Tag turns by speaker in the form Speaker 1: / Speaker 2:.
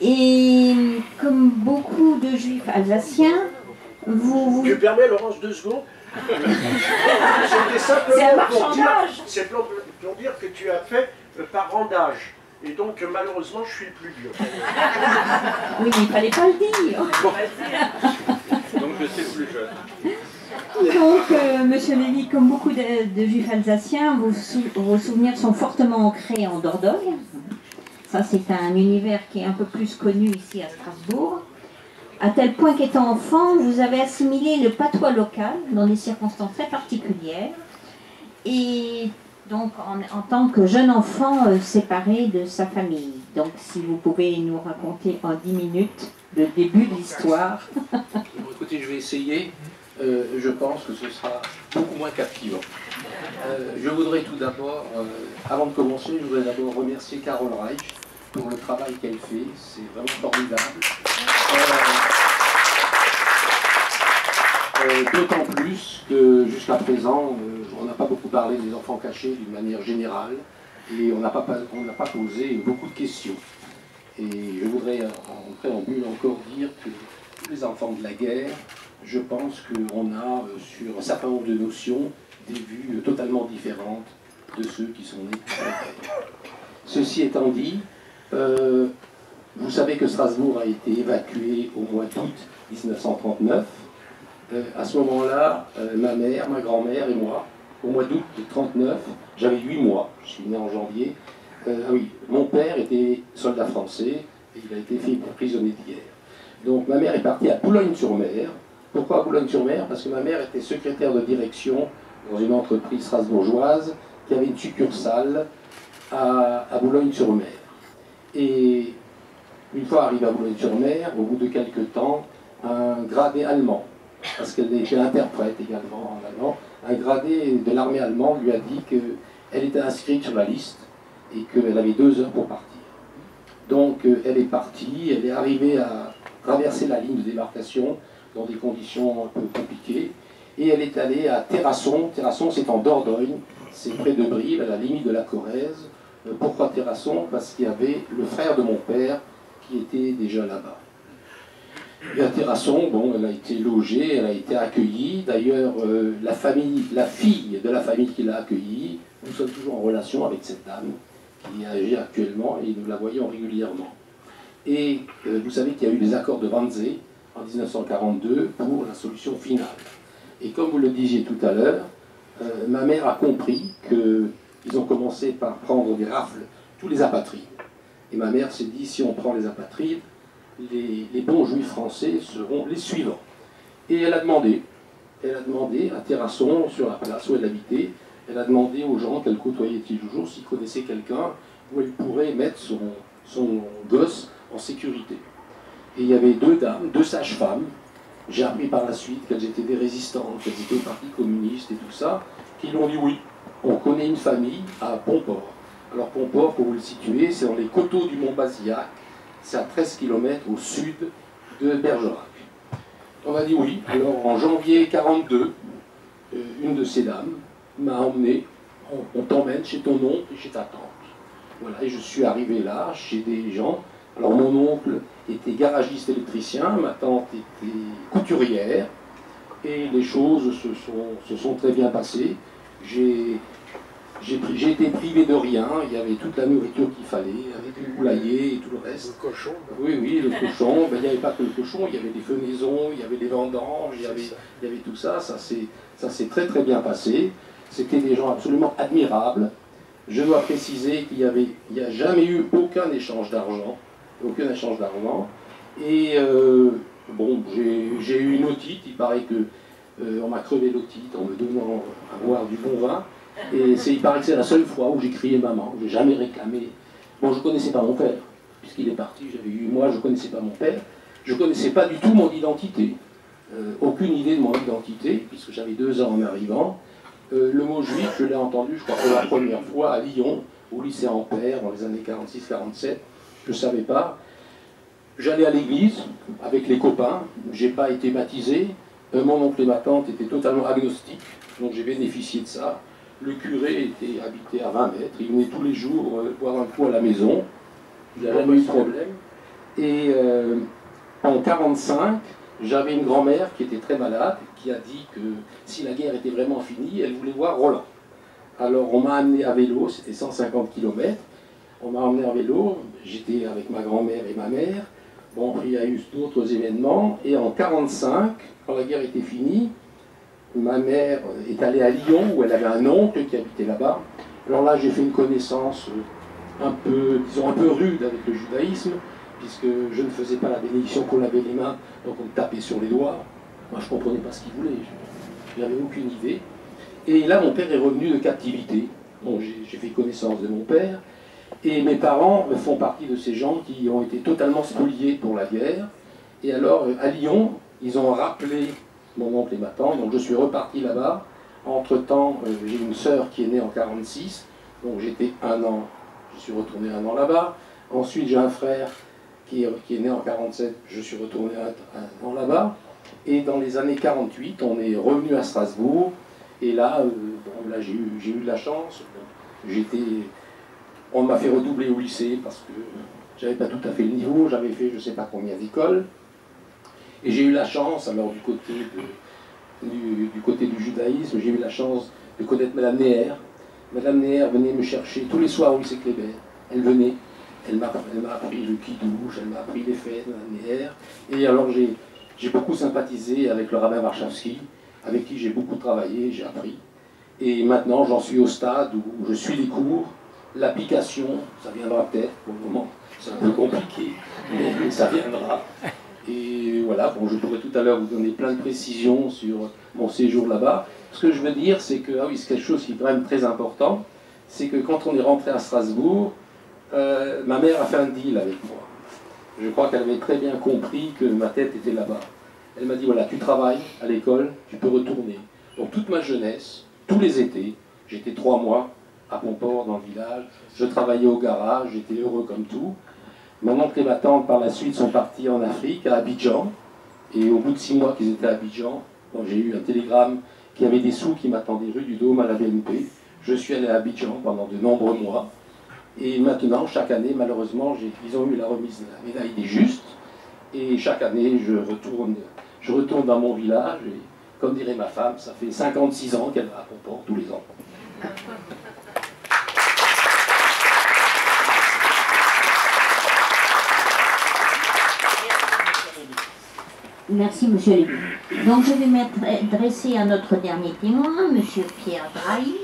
Speaker 1: Et comme beaucoup de juifs alsaciens, vous...
Speaker 2: Tu permets, Laurence, 2 secondes? C'était simplement pour dire que tu as fait par rang d'âge. Et donc, malheureusement, je suis le plus vieux.
Speaker 1: Oui, mais il ne fallait pas le dire.
Speaker 3: Donc, je suis le plus jeune.
Speaker 1: Donc, Monsieur Lévy, comme beaucoup de juifs alsaciens, vos souvenirs sont fortement ancrés en Dordogne. Ça, c'est un univers qui est un peu plus connu ici à Strasbourg. À tel point qu'étant enfant, vous avez assimilé le patois local dans des circonstances très particulières. Et donc, en tant que jeune enfant séparé de sa famille. Donc, si vous pouvez nous raconter en 10 minutes le début de l'histoire.
Speaker 4: Écoutez, je vais essayer. Je pense que ce sera beaucoup moins captivant. Je voudrais tout d'abord, avant de commencer, je voudrais d'abord remercier Carole Reich pour le travail qu'elle fait. C'est vraiment formidable. D'autant plus que jusqu'à présent, on n'a pas beaucoup parlé des enfants cachés d'une manière générale et on n'a pas posé beaucoup de questions. Et je voudrais en préambule encore dire que tous les enfants de la guerre, je pense qu'on a sur un certain nombre de notions des vues totalement différentes de ceux qui sont nés dans la guerre. Ceci étant dit, vous savez que Strasbourg a été évacué au mois d'août 1939. À ce moment-là, ma mère, ma grand-mère et moi, au mois d'août 1939, j'avais 8 mois, je suis né en janvier. Oui, mon père était soldat français et il a été fait prisonnier de guerre. Donc ma mère est partie à Boulogne-sur-Mer. Pourquoi à Boulogne-sur-Mer? Parce que ma mère était secrétaire de direction dans une entreprise strasbourgeoise qui avait une succursale à Boulogne-sur-Mer. Et une fois arrivée à Boulogne-sur-Mer, au bout de quelques temps, un gradé allemand, parce qu'elle était interprète également en allemand, un gradé de l'armée allemande lui a dit qu'elle était inscrite sur la liste et qu'elle avait 2 heures pour partir. Donc elle est partie, elle est arrivée à traverser la ligne de démarcation dans des conditions un peu compliquées, et elle est allée à Terrasson. Terrasson, c'est en Dordogne, c'est près de Brive, à la limite de la Corrèze. Pourquoi Terrasson? Parce qu'il y avait le frère de mon père qui était déjà là-bas. Et à Terrasson, bon, elle a été logée, elle a été accueillie. D'ailleurs, la fille de la famille qui l'a accueillie, nous sommes toujours en relation avec cette dame qui agit actuellement et nous la voyons régulièrement. Et vous savez qu'il y a eu les accords de Wannsee en 1942 pour la solution finale. Et comme vous le disiez tout à l'heure, ma mère a compris qu'ils ont commencé par prendre des rafles tous les apatrides. Et ma mère s'est dit, si on prend les apatrides, les bons juifs français seront les suivants. Et elle a demandé à Terrasson, sur la place où elle habitait, elle a demandé aux gens qu'elle côtoyait toujours s'ils connaissaient quelqu'un où elle pourrait mettre son gosse en sécurité. Et il y avait 2 dames, 2 sages-femmes. J'ai appris par la suite qu'elles étaient des résistantes, qu'elles étaient au Parti communiste et tout ça, qui lui ont dit oui, on connaît une famille à Pomport. Alors Pomport, pour vous le situer, c'est dans les coteaux du Mont Basillac, c'est à 13 km au sud de Bergerac. On a dit oui. Alors en janvier 1942, une de ces dames m'a emmené, on t'emmène chez ton oncle et chez ta tante. Voilà, et je suis arrivé là, chez des gens. Alors mon oncle était garagiste électricien, ma tante était couturière, et les choses se sont très bien passées. J'ai été privé de rien, il y avait toute la nourriture qu'il fallait, avec le poulailler et tout le reste.
Speaker 2: Le cochon.
Speaker 4: Oui, le cochon, ben, il n'y avait pas que le cochon, il y avait des fenaisons, il y avait des vendanges, il y avait tout ça, ça s'est très très bien passé. C'était des gens absolument admirables. Je dois préciser qu'il n'y a jamais eu aucun échange d'argent. Et bon, j'ai eu une otite, il paraît que on m'a crevé l'otite en me donnant à boire du bon vin. Et il paraît que c'est la seule fois où j'ai crié maman, je n'ai jamais réclamé. Bon, je ne connaissais pas mon père, puisqu'il est parti, j'avais 8 mois, je ne connaissais pas mon père. Je ne connaissais pas du tout mon identité. Aucune idée de mon identité, puisque j'avais 2 ans en arrivant. Le mot juif, je l'ai entendu, je crois, pour la première fois à Lyon, au lycée Ampère, dans les années 46-47. Je ne savais pas. J'allais à l'église avec les copains, je n'ai pas été baptisé. Mon oncle et ma tante étaient totalement agnostiques, donc j'ai bénéficié de ça. Le curé habitait à 20 mètres, il venait tous les jours boire un coup à la maison. Il n'a jamais eu de problème. Et en 1945, j'avais une grand-mère qui était très malade, qui a dit que si la guerre était vraiment finie, elle voulait voir Roland. Alors on m'a amené à vélo, c'était 150 km. On m'a emmené à vélo, j'étais avec ma grand-mère et ma mère. Bon, il y a eu d'autres événements. Et en 1945, quand la guerre était finie, ma mère est allée à Lyon, où elle avait un oncle qui habitait là-bas. Alors là, j'ai fait une connaissance un peu, disons, un peu rude avec le judaïsme, puisque je ne faisais pas la bénédiction qu'on lavait les mains, donc on me tapait sur les doigts. Moi, je ne comprenais pas ce qu'il voulait, je n'avais aucune idée. Et là, mon père est revenu de captivité. Bon, j'ai fait connaissance de mon père. Et mes parents font partie de ces gens qui ont été totalement spoliés pour la guerre. Et alors, à Lyon, ils ont rappelé mon oncle et ma tante. Donc, je suis reparti là-bas. Entre-temps, j'ai une sœur qui est née en 1946. Donc, j'étais 1 an. Je suis retourné 1 an là-bas. Ensuite, j'ai un frère qui est né en 1947. Je suis retourné 1 an là-bas. Et dans les années 1948, on est revenu à Strasbourg. Et là, bon, là j'ai eu de la chance. On m'a fait redoubler au lycée parce que j'avais pas tout à fait le niveau. J'avais fait je ne sais pas combien d'écoles. Et j'ai eu la chance, alors du côté du judaïsme, j'ai eu la chance de connaître Madame Neher. Madame Neher venait me chercher tous les soirs au lycée Kléber. Elle venait, elle m'a appris le kidouche, elle m'a appris les fêtes, Madame Neher. Et alors j'ai beaucoup sympathisé avec le rabbin Warshawski, avec qui j'ai beaucoup travaillé, j'ai appris. Et maintenant, j'en suis au stade où je suis les cours. L'application, ça viendra peut-être, pour le moment, c'est un peu compliqué, mais ça viendra. Et voilà, bon, je pourrais tout à l'heure vous donner plein de précisions sur mon séjour là-bas. Ce que je veux dire, c'est que, ah oui, c'est quelque chose qui est quand même très important, c'est que quand on est rentré à Strasbourg, ma mère a fait un deal avec moi. Je crois qu'elle avait très bien compris que ma tête était là-bas. Elle m'a dit, voilà, tu travailles à l'école, tu peux retourner. Donc toute ma jeunesse, tous les étés, j'étais 3 mois à Pomport, dans le village, je travaillais au garage, j'étais heureux comme tout. Mon oncle et ma tante, par la suite, sont partis en Afrique, à Abidjan. Et au bout de 6 mois qu'ils étaient à Abidjan, j'ai eu un télégramme qui avait des sous qui m'attendaient rue du Dôme à la BNP. Je suis allé à Abidjan pendant de nombreux mois. Et maintenant, chaque année, malheureusement, ils ont eu la remise de la médaille des justes. Et chaque année, je retourne dans mon village. Et comme dirait ma femme, ça fait 56 ans qu'elle va à Pomport tous les ans.
Speaker 1: Merci, monsieur Lévy. Donc, je vais m'adresser à notre dernier témoin, monsieur Pierre Drahi.